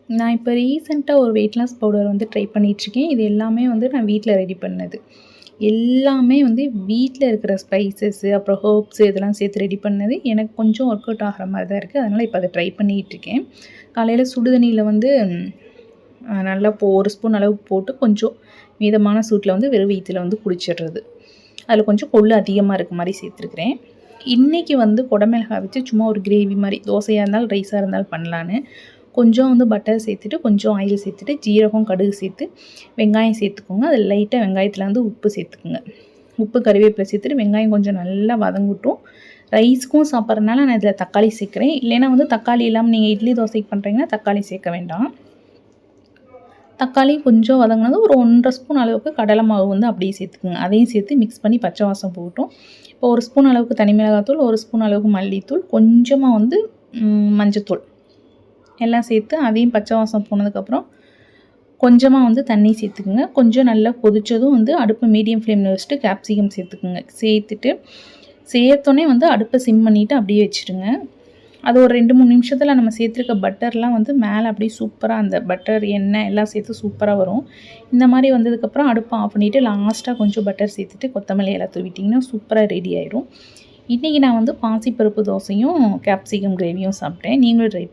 நான் இப்போ ரீசெண்டா ஒரு வெயிட் லாஸ் பவுடர் வந்து ட்ரை பண்ணிட்டுருக்கேன். இது எல்லாமே வந்து நான் வீட்ல ரெடி பண்ணது. எல்லாமே வந்து வீட்ல இருக்கிற ஸ்பைசஸ்ஸு, அப்புறம் ஹெர்ப்ஸு இதெல்லாம் சேர்த்து ரெடி பண்ணது. எனக்கு கொஞ்சம் ஒர்க் அவுட் ஆகுற மாரி தான் இருக்குது. அதனால இப்போ அத ட்ரை பண்ணிட்டுருக்கேன். காலையில சுடு தண்ணீல வந்து நல்லா 1 ஸ்பூன் அளவுக்கு போட்டு கொஞ்சம் மிதமான சூட்ல வந்து வெறும் வயித்துல வந்து குடிச்சிடுறது. அதில கொஞ்சம் கொள்ளு அதிகமா இருக்க மாரி சேர்த்துருக்கிறேன். இன்னைக்கு வந்து குடமிளகாய் வச்சு சும்மா ஒரு கிரேவி மாரி தோசையா இருந்தாலும், ரைஸா இருந்தாலும் பண்ணலான்னு கொஞ்சம் வந்து பட்டர் சேர்த்துட்டு, கொஞ்சம் ஆயில் சேர்த்துட்டு, ஜீரகம், கடுகு சேர்த்து, வெங்காயம் சேர்த்துக்கோங்க. அதில் லைட்டாக வெங்காயத்தில் வந்து உப்பு சேர்த்துக்குங்க. உப்பு, கறிவேப்பிலை சேர்த்துட்டு வெங்காயம் கொஞ்சம் நல்லா வதங்கட்டும். ரைஸ்க்கும் சாப்பிட்றதுனால நான் இதில் தக்காளி சேர்க்குறேன். இல்லைன்னா வந்து தக்காளி இல்லாமல் நீங்கள் இட்லி, தோசைக்கு பண்ணுறீங்கன்னா தக்காளி சேர்க்க வேண்டாம். தக்காளி கொஞ்சம் வதங்கினதும் ஒரு 1 1/2 ஸ்பூன் அளவுக்கு கடலை மாவு வந்து அப்படியே சேர்த்துக்குங்க. அதையும் சேர்த்து மிக்ஸ் பண்ணி பச்சை வாசம் போகட்டும். இப்போ 1 ஸ்பூன் அளவுக்கு தனி மிளகாத்தூள், 1 ஸ்பூன் அளவுக்கு மல்லித்தூள், கொஞ்சமாக வந்து மஞ்சத்தூள் எல்லாம் சேர்த்து அதையும் பச்சை வாசம் போனதுக்கப்புறம் கொஞ்சமாக வந்து தண்ணி சேர்த்துக்குங்க. கொஞ்சம் நல்லா கொதித்ததும் வந்து அடுப்பு மீடியம் ஃப்ளேமில் வச்சுட்டு கேப்சிகம் சேர்த்துக்குங்க. சேர்த்துட்டு சேர்த்தோன்னே வந்து அடுப்பை சிம் பண்ணிவிட்டு அப்படியே வச்சுருங்க. அது ஒரு 2 3 நிமிஷத்தில் நம்ம சேர்த்துருக்க பட்டர்லாம் வந்து மேலே அப்படியே சூப்பராக அந்த பட்டர், எண்ணெய் எல்லாம் சேர்த்து சூப்பராக வரும். இந்த மாதிரி வந்ததுக்கப்புறம் அடுப்பை ஆஃப் பண்ணிவிட்டு லாஸ்ட்டாக கொஞ்சம் பட்டர் சேர்த்துட்டு கொத்தமல்லி எல்லாம் தூவிட்டிங்கன்னா சூப்பராக ரெடி ஆயிடும். இன்றைக்கி நான் வந்து பாசிப்பருப்பு தோசையும் கேப்சிகம் கிரேவியும் சாப்பிட்டேன். நீங்களும் ட்ரை